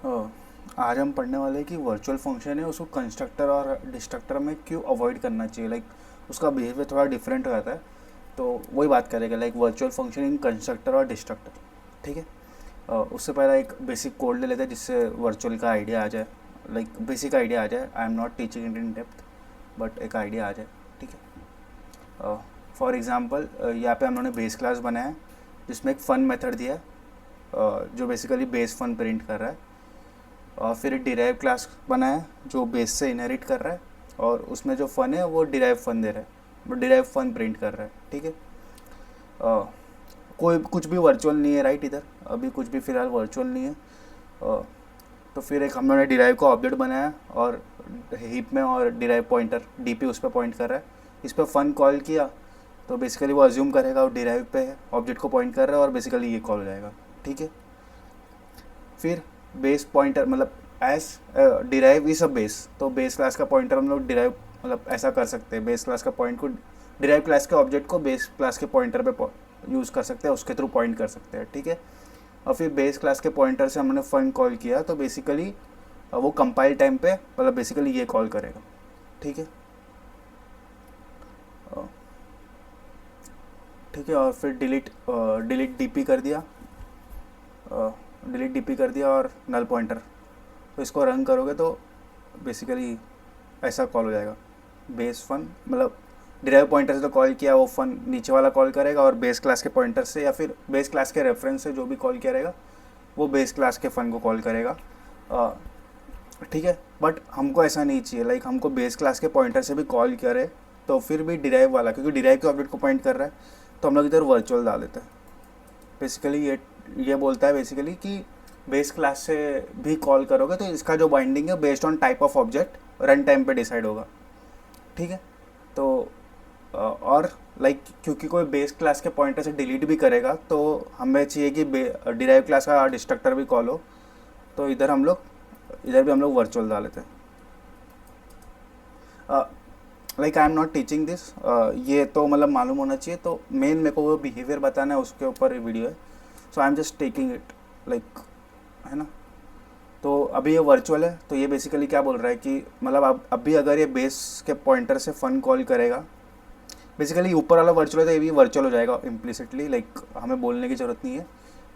अ, आज हम पढ़ने वाले हैं कि वर्चुअल फंक्शन है उसको कंस्ट्रक्टर और डिस्ट्रक्टर में क्यों अवॉइड करना चाहिए। लाइक उसका बिहेवियर थोड़ा डिफरेंट हो जाता है, तो वही बात करेंगे लाइक वर्चुअल फंक्शन इन कंस्ट्रक्टर और डिस्ट्रक्टर। ठीक है। उससे पहले एक बेसिक कोड ले लेते हैं जिससे वर्चुअल का आइडिया आ जाए, लाइक बेसिक आइडिया आ जाए। आई am not teaching it in depth, but एक आइडिया आ जाए। ठीक है। फॉर एग्ज़ाम्पल यहाँ पे हम लोगों ने बेस क्लास बनाया है जिसमें एक फ़न मेथड दिया है, जो बेसिकली बेस फन प्रिंट कर रहा है। और फिर एक डिराइव क्लास बनाया है जो बेस से इनहेरिट कर रहा है, और उसमें जो फ़न है वो डिराइव फ़न दे रहा है, वो डिराइव फ़न प्रिंट कर रहा है। ठीक है। अ, कोई कुछ भी वर्चुअल नहीं है राइट, इधर अभी कुछ भी फ़िलहाल वर्चुअल नहीं है। तो फिर एक हम लोगों ने डिराइव का ऑब्जेक्ट बनाया और हीप में, और डिराइव पॉइंटर डीपी उस पर पॉइंट कर रहा है। इस पर फ़न कॉल किया तो बेसिकली वो अज्यूम करेगा वो डिराइव पे है, ऑब्जेक्ट को पॉइंट कर रहा है, और बेसिकली ये कॉल हो जाएगा। ठीक है। फिर बेस पॉइंटर मतलब as derive is a base, तो बेस क्लास का पॉइंटर हम लोग डिराइव मतलब ऐसा कर सकते हैं, बेस क्लास का पॉइंट को डिराइव क्लास के ऑब्जेक्ट को बेस क्लास के पॉइंटर पे यूज़ कर सकते हैं, उसके थ्रू पॉइंट कर सकते हैं। ठीक है। और फिर बेस क्लास के पॉइंटर से हमने फन कॉल किया तो बेसिकली वो कंपाइल टाइम पे मतलब बेसिकली ये कॉल करेगा। ठीक है। अ, ठीक है। और फिर डिलीट डीपी कर दिया, डिलीट डीपी कर दिया और नल पॉइंटर, तो इसको रन करोगे तो बेसिकली ऐसा कॉल हो जाएगा। बेस फन मतलब डिराइव पॉइंटर से तो कॉल किया, वो फन नीचे वाला कॉल करेगा, और बेस क्लास के पॉइंटर से या फिर बेस क्लास के रेफरेंस से जो भी कॉल किया रहेगा वो बेस क्लास के फ़न को कॉल करेगा। ठीक है। बट हमको ऐसा नहीं चाहिए, लाइक हमको बेस क्लास के पॉइंटर से भी कॉल करे तो फिर भी डिराइव वाला, क्योंकि डिराइव के ऑब्जेक्ट को पॉइंट कर रहा है, तो हम लोग इधर वर्चुअल डाल देते हैं। बेसिकली ये बोलता है बेसिकली कि बेस क्लास से भी कॉल करोगे तो इसका जो बाइंडिंग है based on type of object run time पे डिसाइड होगा। ठीक है। तो और लाइक क्योंकि कोई बेस क्लास के पॉइंटर से डिलीट भी करेगा तो हमें चाहिए कि डिराइव क्लास का डिस्ट्रक्टर भी कॉल हो, तो इधर भी हम लोग वर्चुअल डाल लेते हैं। Like I am not teaching this, ये तो मतलब मालूम होना चाहिए, तो मेन मेरे को वो बिहेवियर बताना है, उसके ऊपर वीडियो है। So I am just taking it like, है ना। तो अभी ये वर्चुअल है, तो ये बेसिकली क्या बोल रहा है कि मतलब अब अभी अगर ये बेस के पॉइंटर से फ़न कॉल करेगा, बेसिकली ऊपर वाला वर्चुअल है तो ये भी वर्चुअल हो जाएगा इम्प्लिसिटली, लाइक हमें बोलने की ज़रूरत नहीं है।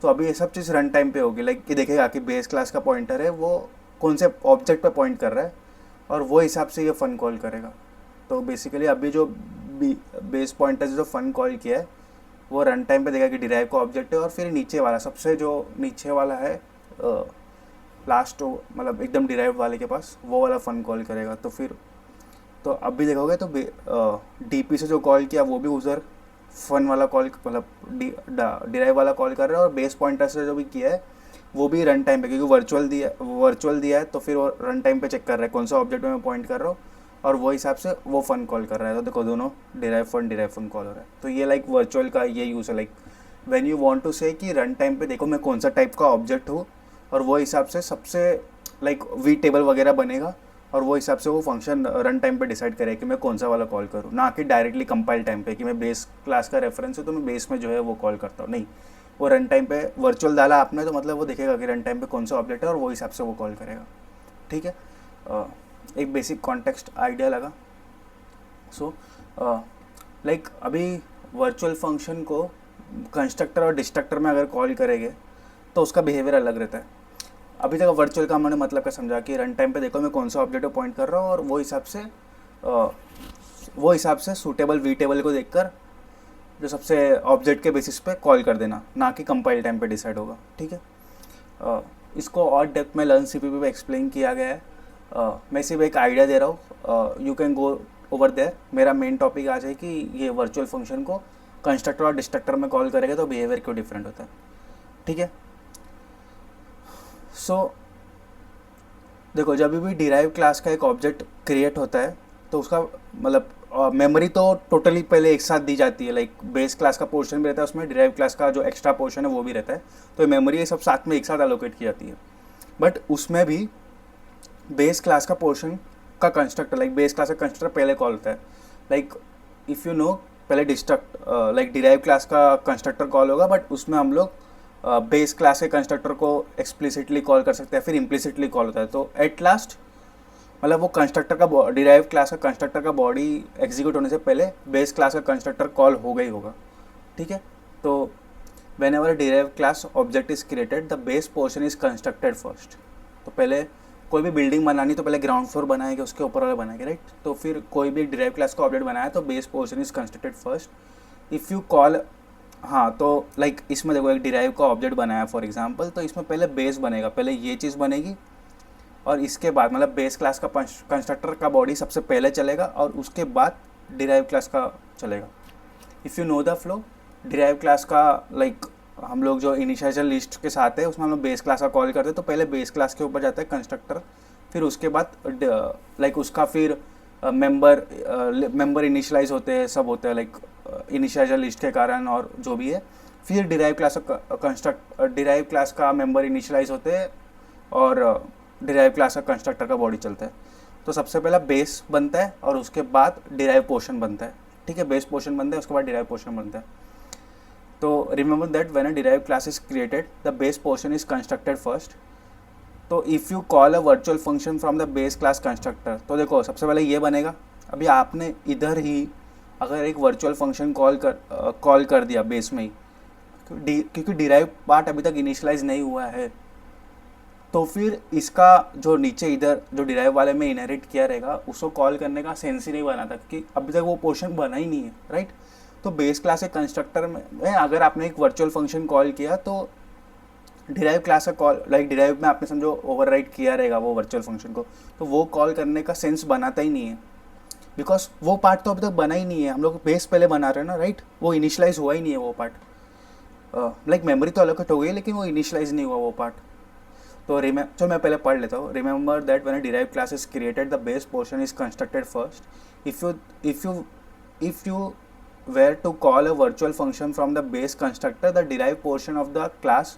तो अभी ये सब चीज़ रन टाइम पे होगी, लाइक ये देखेगा कि बेस क्लास का पॉइंटर है वो कौन से ऑब्जेक्ट पे पॉइंट कर रहा है, और वो हिसाब से ये फ़न कॉल करेगा। तो बेसिकली अभी जो बेस पॉइंटर से जो फ़न कॉल किया है वो रन टाइम पे देखेगा कि डिराइव का ऑब्जेक्ट है, और फिर नीचे वाला सबसे जो नीचे वाला है लास्ट मतलब एकदम डिराइव वाले के पास वो वाला फ़न कॉल करेगा। तो फिर तो अब भी देखोगे तो डीपी से जो कॉल किया वो भी उधर फन वाला कॉल मतलब डिराइव वाला कॉल कर रहा है, और बेस पॉइंटर से जो भी किया है वो भी रन टाइम पे, क्योंकि वर्चुअल दिया है तो फिर वो रन टाइम पे चेक कर रहा है कौन सा ऑब्जेक्ट में मैं पॉइंट कर रहा हूँ, और वो हिसाब से वो फन कॉल कर रहा है। तो देखो दोनों डिराइव फन कॉल हो रहा है। तो ये लाइक वर्चुअल का ये यूज़ है, like when you want to say कि रन टाइम पे देखो मैं कौन सा टाइप का ऑब्जेक्ट हूँ, और वो हिसाब से सबसे लाइक वी टेबल वगैरह बनेगा, और वो हिसाब से वो फंक्शन रन टाइम पे डिसाइड करे कि मैं कौन सा वाला कॉल करूँ, ना कि डायरेक्टली कंपाइल टाइम पे कि मैं बेस क्लास का रेफरेंस है तो मैं बेस में जो है वो कॉल करता हूँ। नहीं, वो रन टाइम पे वर्चुअल डाला आपने तो मतलब वो देखेगा कि रन टाइम पे कौन सा ऑब्जेक्ट है और वो हिसाब से वो कॉल करेगा। ठीक है। एक बेसिक कॉन्टेक्स्ट आइडिया लगा। सो लाइक अभी वर्चुअल फंक्शन को कंस्ट्रक्टर और डिस्ट्रक्टर में अगर कॉल करेंगे तो उसका बिहेवियर अलग रहता है। अभी तक वर्चुअल का मैंने मतलब क्या समझा कि रन टाइम पे देखो मैं कौन सा ऑब्जेक्ट पॉइंट कर रहा हूँ, और वो हिसाब से सूटेबल वी टेबल को देखकर जो सबसे ऑब्जेक्ट के बेसिस पे कॉल कर देना, ना कि कंपाइल टाइम पे डिसाइड होगा। ठीक है। इसको और डेप्थ में लर्न सीपीपी पे एक्सप्लेन किया गया है। मैं सिर्फ एक आइडिया दे रहा हूँ, you can go over there. मेरा मेन टॉपिक आज है कि ये वर्चुअल फंक्शन को कंस्ट्रक्टर और डिस्ट्रक्टर में कॉल करेगा तो बिहेवियर क्यों डिफरेंट होता है। ठीक है। सो देखो जब भी डिराइव क्लास का एक ऑब्जेक्ट क्रिएट होता है तो उसका मतलब मेमोरी तो टोटली पहले एक साथ दी जाती है, लाइक बेस क्लास का पोर्शन भी रहता है उसमें, डिराइव क्लास का जो एक्स्ट्रा पोर्शन है वो भी रहता है, तो मेमोरी ये सब साथ में एक साथ एलोकेट की जाती है। बट उसमें भी बेस क्लास का पोर्शन का कंस्ट्रक्टर, लाइक बेस क्लास का कंस्ट्रक्टर पहले कॉल होता है, लाइक इफ़ यू नो पहले डिस्ट्रक्ट लाइक डिराइव क्लास का कंस्ट्रक्टर कॉल होगा, बट उसमें हम लोग बेस क्लास के कंस्ट्रक्टर को एक्सप्लिसिटली कॉल कर सकते हैं, फिर इम्प्लिसिटली कॉल होता है। तो एट लास्ट मतलब वो कंस्ट्रक्टर का डिराइव क्लास का कंस्ट्रक्टर का बॉडी एग्जीक्यूट होने से पहले बेस क्लास का कंस्ट्रक्टर कॉल होगा ही होगा। ठीक है, तो when ever derive class object is created the base portion is constructed first. तो पहले कोई भी बिल्डिंग बनानी तो पहले ग्राउंड फ्लोर बनाएंगे, उसके ऊपर वाला बनाएंगे, राइट। तो फिर कोई भी डिराइव क्लास का ऑब्जेक्ट बनाया तो base portion is constructed first. If you call, हाँ तो लाइक इसमें देखो एक डिराइव का ऑब्जेक्ट बनाया फॉर एग्जांपल, तो इसमें पहले बेस बनेगा, पहले ये चीज़ बनेगी और इसके बाद मतलब बेस क्लास का कंस्ट्रक्टर का बॉडी सबसे पहले चलेगा और उसके बाद डिराइव क्लास का चलेगा। If you know the flow, derive class का लाइक हम लोग जो इनिशियलाइजर लिस्ट के साथ है उसमें हम लोग बेस क्लास का कॉल करते हैं, तो पहले बेस क्लास के ऊपर जाता है कंस्ट्रक्टर, फिर उसके बाद लाइक उसका फिर मेंबर इनिशियलाइज होते हैं, सब होते हैं लाइक इनिशियलाइजर लिस्ट के कारण और जो भी है। फिर डिराइव क्लास का मेंबर इनिशियलाइज होते हैं और डिराइव क्लास का कंस्ट्रक्टर का बॉडी चलता है। तो सबसे पहला बेस बनता है और उसके बाद डिराइव पोर्शन बनता है। ठीक है, बेस पोर्शन बनता है उसके बाद डिराइव पोर्शन बनता है। तो remember that when a derive class is created the base portion is constructed first. तो if you call a virtual function from the base class constructor, तो देखो सबसे पहले ये बनेगा। अभी आपने इधर ही अगर एक वर्चुअल फंक्शन कॉल कर दिया बेस में ही, क्योंकि डिराइव पार्ट अभी तक इनिशियलाइज नहीं हुआ है, तो फिर इसका जो नीचे इधर जो डिराइव वाले में इनहेरिट किया रहेगा उसको कॉल करने का सेंस ही नहीं बना था, क्योंकि अभी तक वो पोर्शन बना ही नहीं है, राइट। तो बेस क्लास के कंस्ट्रक्टर में अगर आपने एक वर्चुअल फंक्शन कॉल किया तो डिराइव क्लास का कॉल लाइक डिराइव में आपने समझो ओवरराइड किया रहेगा वो वर्चुअल फंक्शन को, तो वो कॉल करने का सेंस बनाता ही नहीं है, बिकॉज वो पार्ट तो अभी तक बना ही नहीं है। हम लोग बेस पहले बना रहे हैं ना, राइट। वो इनिशियलाइज हुआ ही नहीं है वो पार्ट, लाइक मेमोरी तो एलोकेट हो गई लेकिन वो इनिशियलाइज नहीं हुआ वो पार्ट। तो चलो मैं पहले पढ़ लेता हूँ। Remember that when a derive class is created the base portion is constructed first. If you were to call a virtual function from the base constructor, the derived portion of the class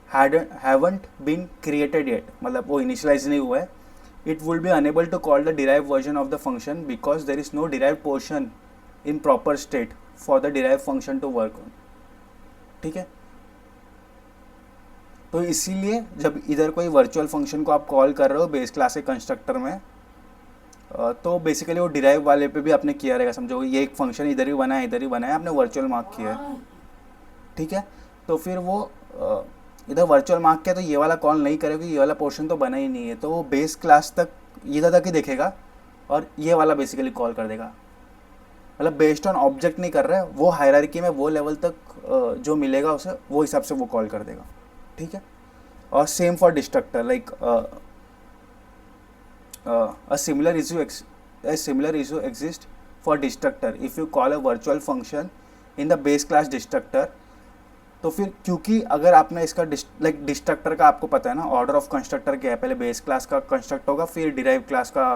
haven't been created yet, मतलब वो initialize नहीं हुआ है। It will be unable to call the derived version of the function because there is no derived portion in proper state for the derived function to work on। ठीक है, तो इसीलिए जब इधर कोई वर्चुअल फंक्शन को आप कॉल कर रहे हो बेस क्लास के कंस्ट्रक्टर में, तो बेसिकली वो डिराइव वाले पे भी आपने किया रहेगा। समझो ये एक फंक्शन इधर ही बनाया इधर ही बनाया, आपने वर्चुअल मार्क किया है, ठीक है। तो फिर वो इधर वर्चुअल मार्क किया तो ये वाला कॉल नहीं करेगा, ये वाला पोर्शन तो बना ही नहीं है, तो वो बेस क्लास तक इधर तक ही देखेगा और ये वाला बेसिकली कॉल कर देगा। मतलब बेस्ड ऑन ऑब्जेक्ट नहीं कर रहा है वो, हायरार्की में वो लेवल तक जो मिलेगा उसे वो हिसाब से वो कॉल कर देगा, ठीक है। और same for destructor, like a similar issue exists for destructor if you call a virtual function in the base class destructor। तो फिर क्योंकि अगर आपने इसका लाइक डिस्ट्रक्टर का आपको पता है ना ऑर्डर ऑफ कंस्ट्रक्टर क्या है, पहले बेस क्लास का कंस्ट्रक्ट होगा फिर डिराइव क्लास का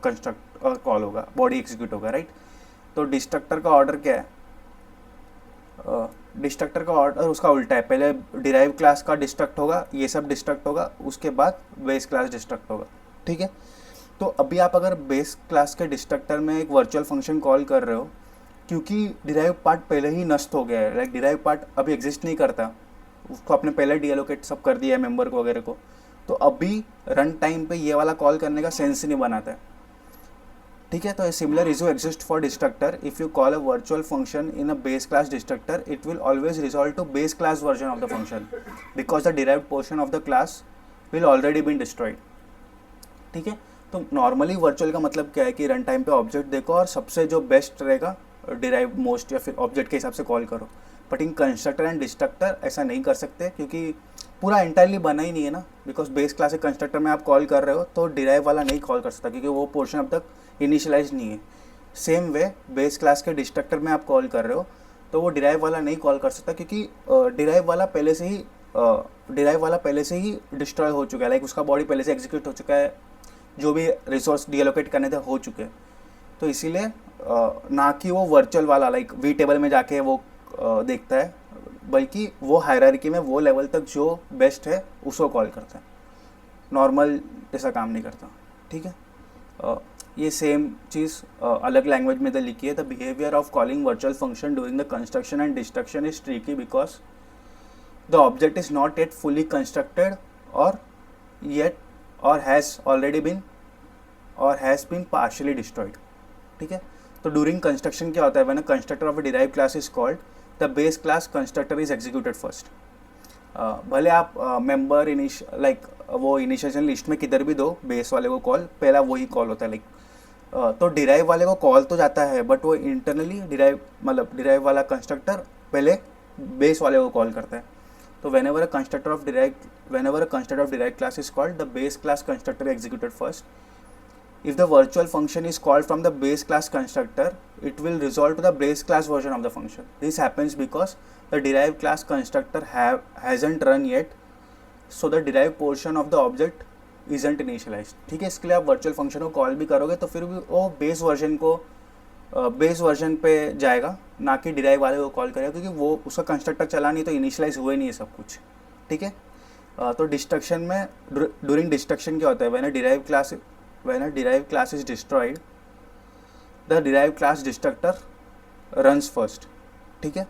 कंस्ट्रक्ट कॉल होगा, बॉडी एग्जीक्यूट होगा, राइट। तो डिस्ट्रक्टर का ऑर्डर क्या है, डिस्ट्रक्टर का ऑर्डर उसका उल्टा है, पहले डिराइव क्लास का डिस्ट्रक्ट होगा, ये सब डिस्ट्रक्ट होगा, उसके बाद बेस क्लास डिस्ट्रक्ट होगा, ठीक है। तो अभी आप अगर बेस क्लास के डिस्ट्रक्टर में एक वर्चुअल फंक्शन कॉल कर रहे हो, क्योंकि डिराइव पार्ट पहले ही नष्ट हो गया है, लाइक डिराइव पार्ट अभी एग्जिस्ट नहीं करता, उसको आपने पहले डीएलोकेट सब कर दिया है मेंबर को वगैरह को, तो अभी रन टाइम पे ये वाला कॉल करने का सेंस ही नहीं बनाता है, ठीक है। तो similar issue exist for destructor if you call a virtual function in a base class destructor it will always resolve to base class version of the function because the derived portion of the class will already been destroyed, ठीक है। तो normally virtual का मतलब क्या है कि run time पे object देखो और सबसे जो बेस्ट रहेगा डिराइव मोस्ट या फिर ऑब्जेक्ट के हिसाब से कॉल करो। But in constructor and destructor ऐसा नहीं कर सकते क्योंकि पूरा इंटायरली बना ही नहीं है ना, बिकॉज बेस क्लास के कंस्ट्रक्टर में आप कॉल कर रहे हो तो डिराइव वाला नहीं कॉल कर सकता क्योंकि वो पोर्शन अब तक इनिशियलाइज नहीं है। सेम वे बेस क्लास के डिस्ट्रक्टर में आप कॉल कर रहे हो तो वो डिराइव वाला नहीं कॉल कर सकता क्योंकि डिराइव वाला पहले से ही डिस्ट्रॉय हो चुका है, लाइक उसका बॉडी पहले से एग्जीक्यूट हो चुका है, जो भी रिसोर्स डीएलोकेट करने थे हो चुके हैं। तो इसीलिए ना कि वो वर्चुअल वाला लाइक वी टेबल में जाके वो देखता है, बल्कि वो हायरार्की में वो लेवल तक जो बेस्ट है उसको कॉल करता है, नॉर्मल ऐसा काम नहीं करता, ठीक है। ये सेम चीज़ अलग लैंग्वेज में लिखी है। The behaviour of calling virtual function during the construction and destruction is tricky because the object is not yet fully constructed और येट और हैज़ बीन पार्शियली डिस्ट्रॉयड। ठीक है, तो ड्यूरिंग कंस्ट्रक्शन क्या होता है, when a constructor of a derive class is called the base class constructor is executed first. भले आप मेंबर वो इनिशिएशन लिस्ट में किधर भी दो बेस वाले को कॉल, पहला वही कॉल होता है। तो डिराइव वाले को कॉल तो जाता है, बट वो इंटरनली डिराइव वाला कंस्ट्रक्टर पहले बेस वाले को कॉल करता है। तो whenever a constructor of derived class is called, the base class constructor executed first. If the virtual function is called from the base class constructor, it will resolve to the base class version of the function. This happens because the derived class constructor hasn't run yet, so the derived portion of the object isn't initialized. ठीक है, इसके लिए आप virtual function को call भी करोगे तो फिर भी वो बेस वर्जन पे जाएगा, ना कि डिराइव वाले को कॉल करेगा, क्योंकि वो उसका कंस्ट्रक्टर चला नहीं तो इनिशियलाइज हुए नहीं है सब कुछ। ठीक है, तो डिस्ट्रक्शन में ड्यूरिंग डिस्ट्रक्शन क्या होता है, when a derive class is destroyed, the derive class destructor runs first. ठीक है,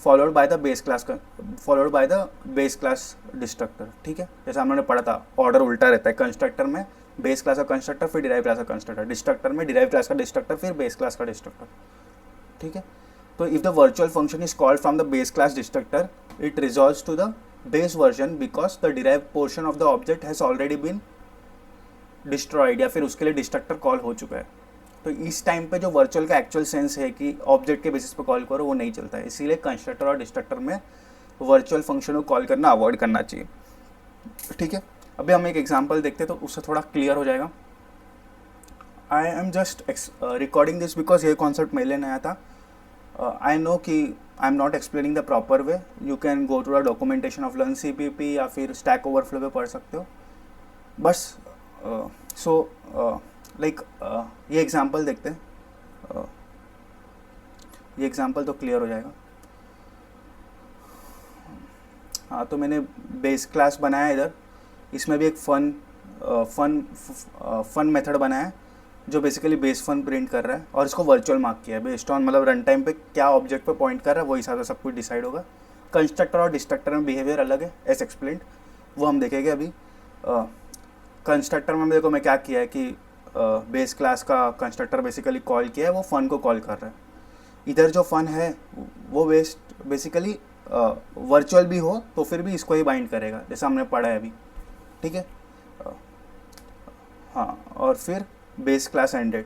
followed by the base class destructor. ठीक है, जैसा हमने पढ़ा था, ऑर्डर उल्टा रहता है, कंस्ट्रक्टर में बेस क्लास का कंस्ट्रक्टर, फिर डिराइव क्लास का कंस्ट्रक्टर, डिस्ट्रक्टर में डिराइव क्लास का डिस्ट्रक्टर, फिर बेस क्लास का डिस्ट्रक्टर। ठीक है, तो if the virtual function is called from the base class destructor, it resolves to the base version because the derive portion of the object has already been destroyed, या फिर उसके लिए destructor call हो चुका है। तो इस टाइम पे जो वर्चुअल का एक्चुअल सेंस है कि ऑब्जेक्ट के बेसिस पे कॉल करो, वो नहीं चलता है। इसीलिए कंस्ट्रक्टर और डिस्ट्रक्टर में वर्चुअल फंक्शन को कॉल करना अवॉइड करना चाहिए। ठीक है, अभी हम एक एग्जांपल देखते हैं तो उससे थोड़ा क्लियर हो जाएगा। I am just recording this because ये कॉन्सेप्ट मेरे लिए नया था। आई नो कि I am not explaining the proper way, you can go to the documentation of learn CPP या फिर स्टैक ओवरफ्लो पे पढ़ सकते हो। बस ये एग्जांपल देखते हैं, ये एग्जांपल तो क्लियर हो जाएगा। हाँ, तो मैंने बेस क्लास बनाया इधर, इसमें भी एक फन मेथड बनाया है जो बेसिकली बेस फन प्रिंट कर रहा है, और इसको वर्चुअल मार्क किया है बेस्ड ऑन रन टाइम पे क्या ऑब्जेक्ट पे पॉइंट कर रहा है, वो हिसाब से सब कुछ डिसाइड होगा। कंस्ट्रक्टर और डिस्ट्रक्टर में बिहेवियर अलग है, एज एक्सप्लेन्ड, वो हम देखेंगे अभी। कंस्ट्रक्टर में देखो मैं क्या किया है कि बेस क्लास का कंस्ट्रक्टर बेसिकली कॉल किया है, वो फन को कॉल कर रहा है। इधर जो फन है वो बेसिकली वर्चुअल भी हो तो फिर भी इसको ही बाइंड करेगा, जैसा हमने पढ़ा है अभी। ठीक है, हाँ, और फिर बेस क्लास एंडेड,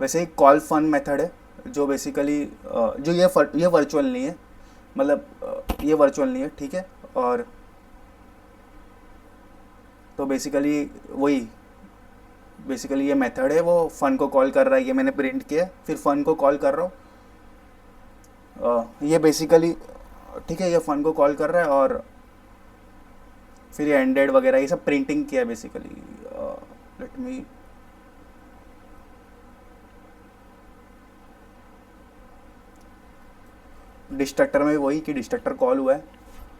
वैसे ही कॉल फन मेथड है जो बेसिकली जो ये वर्चुअल नहीं है, ये वर्चुअल नहीं है। ठीक है, और तो बेसिकली ये मेथड है, वो फन को कॉल कर रहा है, ये मैंने प्रिंट किया, फिर फन को कॉल कर रहा हूँ, ये बेसिकली, ठीक है, ये फन को कॉल कर रहा है, और फिर ये एंडेड वगैरह ये सब प्रिंटिंग किया है बेसिकली। लेट मी डिस्ट्रक्टर में वही कि डिस्ट्रक्टर कॉल हुआ है,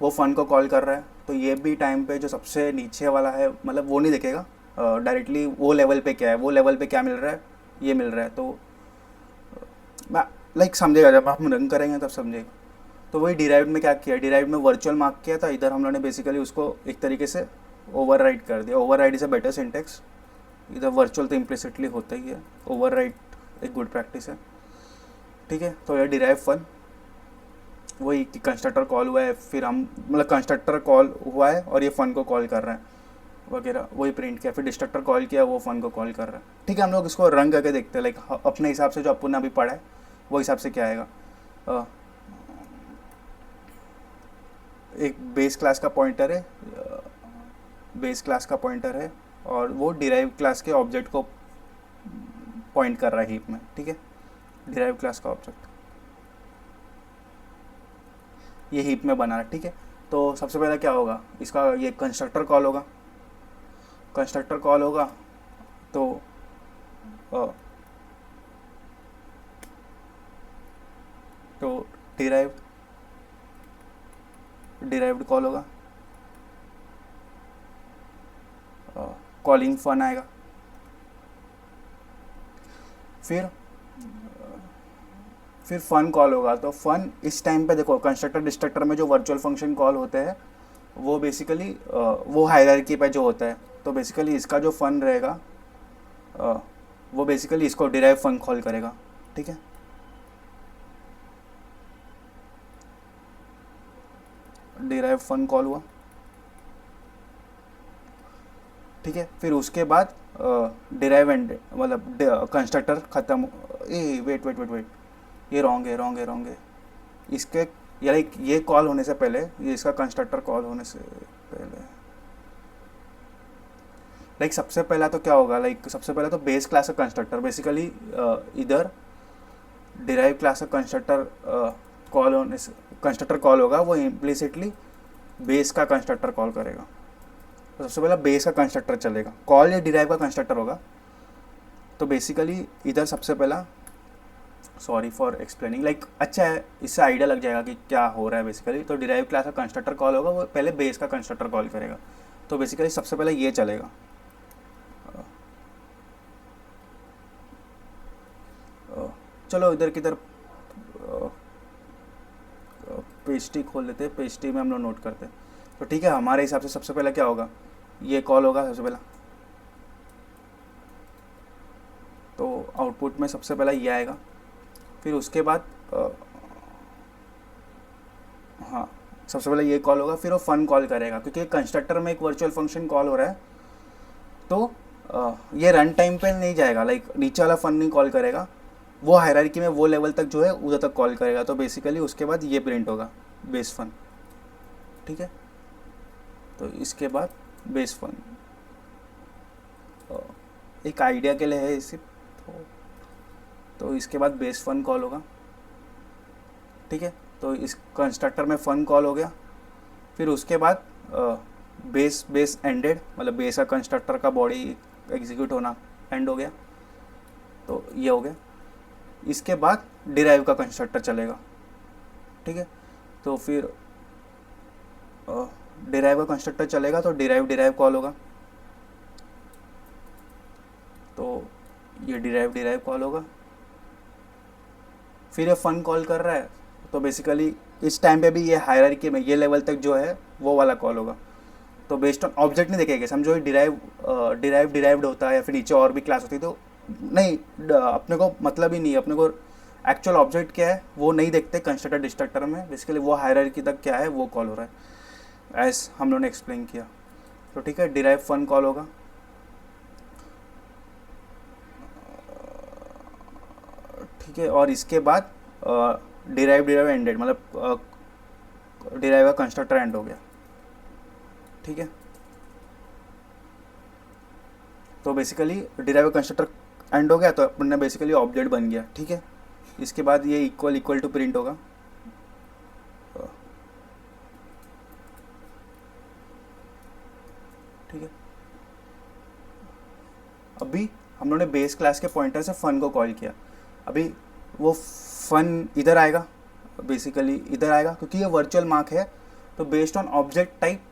वो फन को कॉल कर रहा है, तो ये भी टाइम पे जो सबसे नीचे वाला है वो नहीं देखेगा डायरेक्टली वो लेवल पे क्या है, वो लेवल पे क्या मिल रहा है, ये मिल रहा है। तो समझेगा, जब आप रन करेंगे तब समझेगा। तो वही डिराइव्ड में क्या किया, डिराइव्ड में वर्चुअल मार्क किया था, इधर हम लोगों ने बेसिकली उसको एक तरीके से ओवरराइड कर दिया। Override is a better syntax, इधर वर्चुअल तो इम्प्लिसिटली होता ही है, ओवरराइड एक गुड प्रैक्टिस है। ठीक है, तो ये डिराइव फन वही कि कंस्ट्रक्टर कॉल हुआ है, फिर हम कंस्ट्रक्टर कॉल हुआ है और ये फन को कॉल कर रहा है वगैरह, वही प्रिंट किया, फिर डिस्ट्रक्टर कॉल किया, वो फन को कॉल कर रहा है। ठीक है, हम लोग इसको रन करके देखते हैं, अपने हिसाब से जो अपन ने अभी पढ़ा है वो हिसाब से क्या आएगा। एक बेस क्लास का पॉइंटर है, और वो डिराइव क्लास के ऑब्जेक्ट को पॉइंट कर रहा है हीप में। ठीक है, डिराइव क्लास का ऑब्जेक्ट ये हीप में बना रहा है। ठीक है, तो सबसे पहले क्या होगा, इसका ये कंस्ट्रक्टर कॉल होगा, तो डिराइव्ड कॉल होगा, कॉलिंग फन आएगा, फिर फिर फन कॉल होगा। तो फन इस टाइम पे देखो, कंस्ट्रक्टर डिस्ट्रक्टर में जो वर्चुअल फंक्शन कॉल होते हैं वो बेसिकली वो हायरार्की पे जो होता है। तो बेसिकली इसका जो फन रहेगा वो बेसिकली इसको डिराइव फन कॉल करेगा। ठीक है, डिराइव फन कॉल हुआ। ठीक है, फिर उसके बाद डिराइव एंड मतलब कंस्ट्रक्टर ख़त्म। ए वेट वेट वेट वेट, ये रॉन्ग है, रॉन्ग है, रॉन्ग है। इसके लाइक ये कॉल होने से पहले, ये इसका कंस्ट्रक्टर कॉल होने से पहले लाइक सबसे पहला तो क्या होगा, लाइक सबसे पहला तो बेस क्लास का कंस्ट्रक्टर बेसिकली इधर डिराइव क्लास का कंस्ट्रक्टर कॉल होने से कंस्ट्रक्टर कॉल होगा, वो इम्प्लिसिटली बेस का कंस्ट्रक्टर कॉल करेगा। तो सबसे पहला बेस का कंस्ट्रक्टर चलेगा, कॉल या डिराइव का कंस्ट्रक्टर होगा। तो बेसिकली इधर सबसे पहला, सॉरी फॉर एक्सप्लेनिंग, लाइक अच्छा है, इससे आइडिया लग जाएगा कि क्या हो रहा है बेसिकली। तो डिराइव क्लास का कंस्ट्रक्टर कॉल होगा, वो पहले बेस का कंस्ट्रक्टर कॉल करेगा। तो बेसिकली सबसे पहले ये चलेगा। चलो इधर किधर पेस्टी खोल लेते हैं, पेस्टी में हम लोग नोट करते हैं। तो ठीक है, हमारे हिसाब से सबसे पहले क्या होगा, ये कॉल होगा सबसे पहला। तो आउटपुट में सबसे पहला ये आएगा। फिर उसके बाद हाँ, सबसे पहले ये कॉल होगा, फिर वो फन कॉल करेगा क्योंकि कंस्ट्रक्टर में एक वर्चुअल फंक्शन कॉल हो रहा है। तो ये रन टाइम पे नहीं जाएगा, लाइक नीचे वाला फन नहीं कॉल करेगा, वो हायरार्की में वो लेवल तक जो है उधर तक कॉल करेगा। तो बेसिकली उसके बाद ये प्रिंट होगा, बेस फन। ठीक है, तो इसके बाद बेस फन एक आइडिया के लिए है इसी। तो इसके बाद बेस फन कॉल होगा। ठीक है, तो इस कंस्ट्रक्टर में फन कॉल हो गया। फिर उसके बाद बेस एंडेड, मतलब बेस का कंस्ट्रक्टर का बॉडी एग्जीक्यूट होना एंड हो गया। तो ये हो गया। इसके बाद डिराइव का कंस्ट्रक्टर चलेगा। ठीक है, तो फिर डिराइव का कंस्ट्रक्टर चलेगा तो डिराइव कॉल होगा। तो ये डिराइव कॉल होगा। फिर ये फन कॉल कर रहा है, तो बेसिकली इस टाइम पे भी ये हायरार्की में ये लेवल तक जो है वो वाला कॉल होगा। तो बेस्ड ऑन ऑब्जेक्ट नहीं देखेंगे, समझो डिराइव्ड होता है या फिर नीचे और भी क्लास होती है, तो नहीं अपने को मतलब ही नहीं, अपने को एक्चुअल ऑब्जेक्ट क्या है वो नहीं देखते कंस्ट्रक्टर डिस्ट्रक्टर में। बेसिकली वो हायरार्की तक क्या है वो कॉल हो रहा है, एज हम लोगों ने एक्सप्लेन किया। तो ठीक है, डिराइव फन कॉल होगा। ठीक है, और इसके बाद डिराइव एंडेड, मतलब डिराइव का कंस्ट्रक्टर एंड हो गया। ठीक है, तो बेसिकली डिराइव कंस्ट्रक्टर एंड हो गया, तो अपन ने बेसिकली ऑब्जेक्ट बन गया। ठीक है, इसके बाद ये इक्वल टू प्रिंट होगा। ठीक है, अभी हम लोगों ने बेस क्लास के पॉइंटर से फन को कॉल किया। अभी वो फन इधर आएगा, बेसिकली इधर आएगा क्योंकि ये वर्चुअल मार्क है, तो based on object type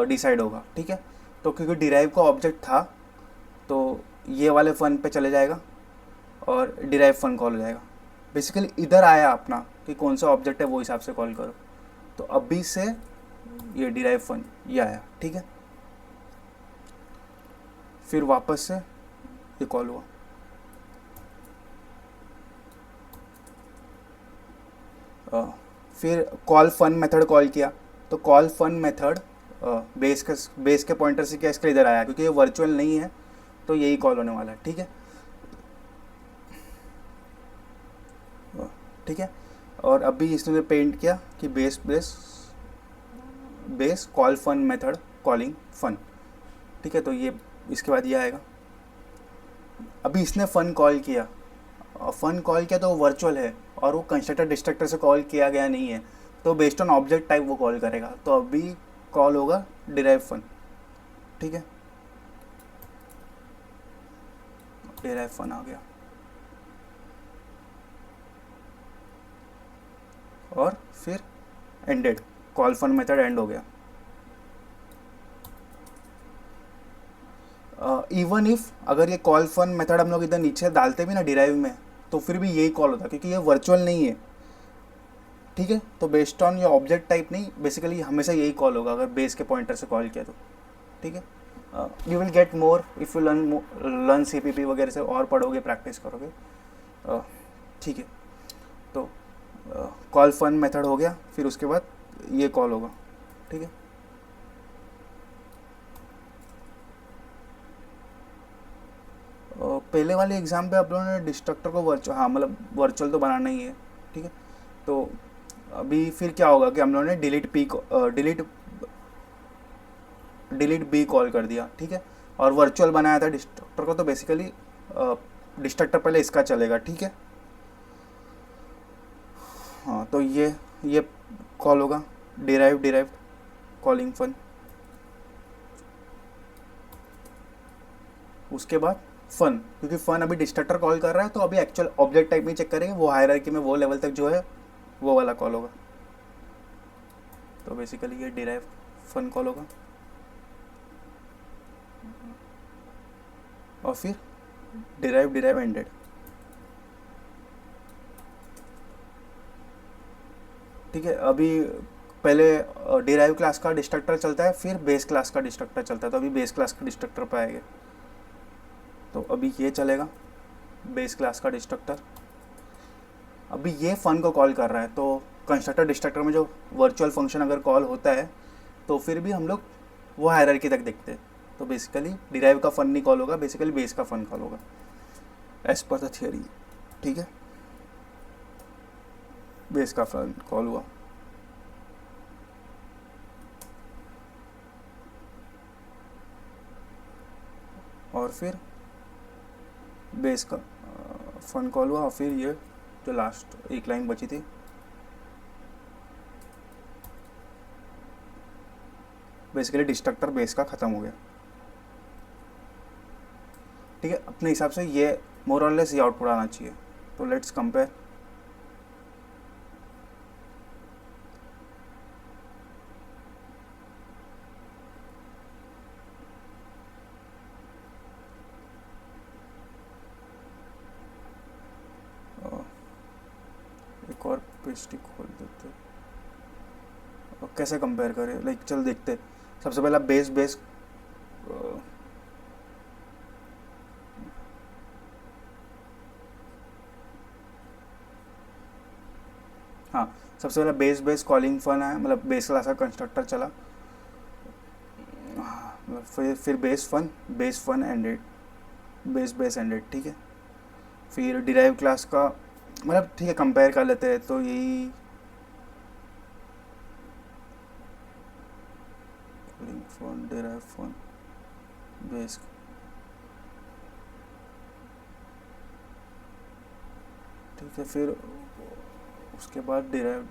decide होगा। ठीक है, तो क्योंकि डिराइव का ऑब्जेक्ट था तो ये वाले फन पे चले जाएगा और डिराइव फन कॉल हो जाएगा। बेसिकली इधर आया अपना कि कौन सा ऑब्जेक्ट है वो हिसाब से कॉल करो। तो अभी से ये डिराइव फन ये आया। ठीक है, फिर वापस से ये कॉल हुआ। फिर कॉल फन मेथड कॉल किया, तो कॉल फन मेथड बेस के पॉइंटर से क्या इसका इधर आया, क्योंकि ये वर्चुअल नहीं है तो यही कॉल होने वाला है। ठीक है, ठीक है, और अभी इसने पेंट किया कि base call fun method calling fun. ठीक है, तो ये इसके बाद ये आएगा। अभी इसने फन कॉल किया, तो वो वर्चुअल है और वो कंस्ट्रक्टर डिस्ट्रक्टर से कॉल किया गया नहीं है, तो बेस्ड ऑन ऑब्जेक्ट टाइप वो कॉल करेगा। तो अभी कॉल होगा डिराइव फन। ठीक है, डिराइव फन आ गया और फिर ended, call fun method end हो गया। इवन इफ अगर ये कॉल फन मेथड हम लोग इधर नीचे डालते भी ना डिराइव में, तो फिर भी यही कॉल होता क्योंकि ये वर्चुअल नहीं है, ठीक है। तो बेस्ड ऑन ये ऑब्जेक्ट टाइप नहीं, बेसिकली हमेशा यही कॉल होगा अगर बेस के पॉइंटर से कॉल किया तो, ठीक है। You will get more if you learn CPP वगैरह से और पढ़ोगे, प्रैक्टिस करोगे, ठीक है। तो कॉल फन मेथड हो गया, फिर उसके बाद ये कॉल होगा, ठीक है। पहले वाले एग्जाम पे आप लोगों ने डिस्ट्रक्टर को वर्चुअल, हाँ मतलब वर्चुअल तो बनाना ही है, ठीक है। तो अभी फिर क्या होगा कि हम लोगों ने डिलीट बी कॉल कर दिया, ठीक है। और वर्चुअल बनाया था डिस्ट्रक्टर को, तो बेसिकली डिस्ट्रक्टर पहले इसका चलेगा, ठीक है। हाँ, तो ये कॉल होगा डिराइव कॉलिंग फन। उसके बाद फन, क्योंकि फन अभी डिस्ट्रक्टर कॉल कर रहा है तो अभी एक्चुअल ऑब्जेक्ट टाइप में चेक करेंगे, वो हायरार्की में वो लेवल तक जो है वो वाला कॉल होगा। तो बेसिकली ये डिराइव फन कॉल होगा, और फिर डिराइव एंडेड, ठीक है। अभी पहले डिराइव क्लास का डिस्ट्रक्टर चलता है, फिर बेस क्लास का डिस्ट्रक्टर चलता है, तो अभी बेस क्लास का डिस्ट्रक्टर पर आएगा। तो अभी ये चलेगा बेस क्लास का डिस्ट्रक्टर, अभी ये फन को कॉल कर रहा है। तो कंस्ट्रक्टर डिस्ट्रक्टर में जो वर्चुअल फंक्शन अगर कॉल होता है तो फिर भी हम लोग वो हायरार्की तक देखते हैं। तो बेसिकली डिराइव का फन नहीं कॉल होगा, बेसिकली बेस का फन कॉल होगा एज पर द थियरी, ठीक है। बेस का फन कॉल हुआ, और फिर बेस का फन कॉल हुआ, और फिर ये जो लास्ट एक लाइन बची थी, बेसिकली डिस्ट्रक्टर बेस का ख़त्म हो गया, ठीक है। अपने हिसाब से ये मोर और लेस ये आउटपुट आना चाहिए। तो लेट्स कंपेयर। एक और पेस्ट्री खोल देते, कैसे कंपेयर करें, लाइक चल देखते। सबसे पहला बेस हाँ, सबसे पहला बेस कॉलिंग फन है, मतलब बेस क्लास का कंस्ट्रक्टर चला, फिर base fun ended, base ended, ठीक है। फिर डिराइव क्लास का, मतलब ठीक है कंपेयर कर लेते हैं। तो यही कॉलिंग डिराइव फन बेस, ठीक है। फिर उसके बाद डिराइव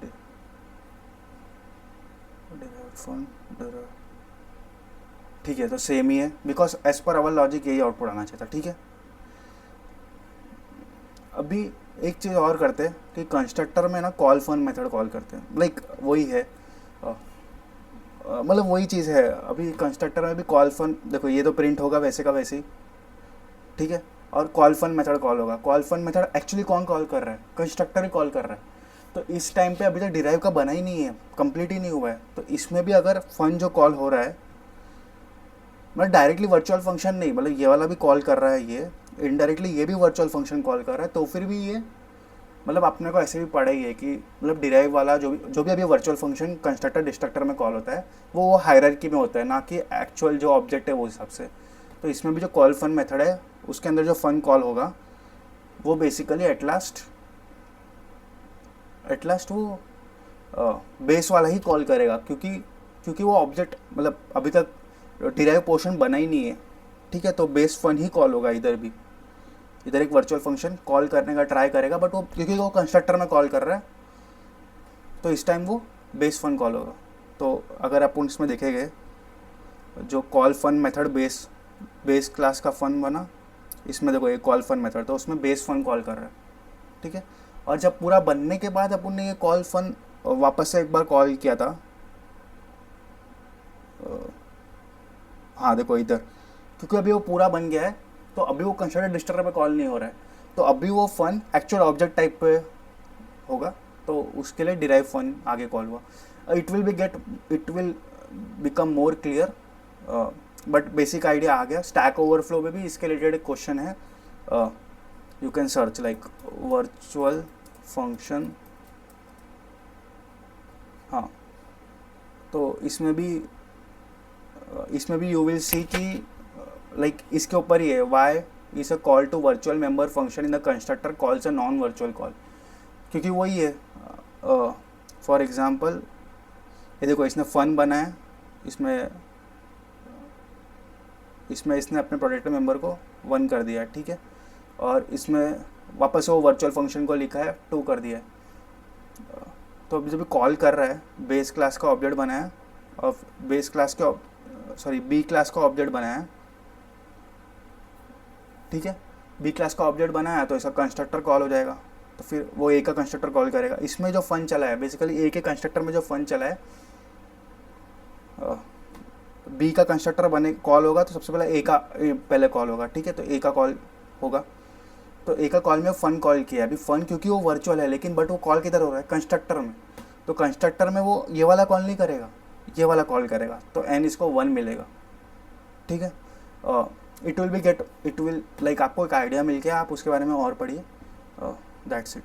फन डिराइव, ठीक है। तो सेम ही है, because as per our logic यही आउटपुट आना चाहिए था, ठीक है। अभी एक चीज़ और करते हैं कि कंस्ट्रक्टर में ना कॉल फन मेथड कॉल करते हैं, लाइक वही है, मतलब वही चीज़ है। अभी कंस्ट्रक्टर में भी कॉल फन, देखो ये तो प्रिंट होगा वैसे का वैसे ही, ठीक है। और कॉल फन मेथड कॉल होगा। कॉल फन मेथड एक्चुअली कौन कॉल कर रहा है, कंस्ट्रक्टर ही कॉल कर रहा है। तो इस टाइम पे अभी तक डिराइव का बना ही नहीं है, कंप्लीट ही नहीं हुआ है। तो इसमें भी अगर फन जो कॉल हो रहा है, मतलब डायरेक्टली वर्चुअल फंक्शन नहीं, मतलब ये वाला भी कॉल कर रहा है, ये इनडायरेक्टली ये भी वर्चुअल फंक्शन कॉल कर रहा है, तो फिर भी ये मतलब अपने को ऐसे भी पढ़ा ही है कि मतलब डिराइव वाला जो भी अभी वर्चुअल फंक्शन कंस्ट्रक्टर डिस्ट्रक्टर में कॉल होता है वो हायरार्की में होता है, ना कि एक्चुअल जो ऑब्जेक्ट है वो हिसाब से। तो इसमें भी जो कॉल फन मेथड है उसके अंदर जो फन कॉल होगा वो बेसिकली एट लास्ट वो बेस वाला ही कॉल करेगा, क्योंकि वो ऑब्जेक्ट मतलब अभी तक डिराइव पोर्शन बना ही नहीं है, ठीक है। तो बेस फन ही कॉल होगा इधर भी, इधर एक वर्चुअल फंक्शन कॉल करने का ट्राई करेगा, बट वो क्योंकि वो कंस्ट्रक्टर में कॉल कर रहा है तो इस टाइम वो बेस फन कॉल होगा। तो अगर आप इसमें देखेंगे जो call fun method base class का फन बना, इसमें देखो ये कॉल फन मेथड, तो उसमें बेस फन कॉल कर रहा है, ठीक है। और जब पूरा बनने के बाद अपन ने ये कॉल फन वापस से एक बार कॉल किया था, हाँ देखो इधर, क्योंकि अभी वो पूरा बन गया है तो अभी वो कंस्ट्रक्टर डिस्ट्रक्टर पे कॉल नहीं हो रहा है। तो अभी वो फन एक्चुअल ऑब्जेक्ट टाइप पे होगा, तो उसके लिए डिराइव फन आगे कॉल हुआ। It will become more clear, but basic idea आ गया। स्टैक ओवरफ्लो में भी इसके रिलेटेड एक क्वेश्चन है, you can search like virtual function. हाँ, तो इसमें भी यू विल सी कि लाइक इसके ऊपर ही है, why is a call to virtual member function in the constructor calls a non virtual call, क्योंकि वही है। फॉर एग्जांपल ये देखो, इसने फन बनाया, इसमें इसने अपने प्रोडक्ट मेंबर को 1 कर दिया, ठीक है, और इसमें वापस वो वर्चुअल फंक्शन को लिखा है 2 कर दिया है। तो अभी जब कॉल कर रहा है, बेस क्लास का ऑब्जेक्ट बनाया और बेस क्लास के बी क्लास का ऑब्जेक्ट बनाया, ठीक है, बी क्लास का ऑब्जेक्ट बनाया तो इसका कंस्ट्रक्टर कॉल हो जाएगा, तो फिर वो ए का कंस्ट्रक्टर कॉल करेगा। इसमें जो फन चला है बेसिकली, ए के कंस्ट्रक्टर में जो फन चला है, बी का कंस्ट्रक्टर बने कॉल होगा तो सबसे पहले ए का पहले कॉल होगा, ठीक है, तो ए का कॉल होगा। तो ए का कॉल में फन कॉल किया, अभी फन क्योंकि वो वर्चुअल है, लेकिन बट वो कॉल किधर हो रहा है, कंस्ट्रक्टर में। तो कंस्ट्रक्टर में वो ये वाला कॉल नहीं करेगा, ये वाला कॉल करेगा, तो एन इसको 1 मिलेगा, ठीक है। इट विल लाइक आपको एक आइडिया मिल गया, आप उसके बारे में और पढ़िए, दैट्स इट।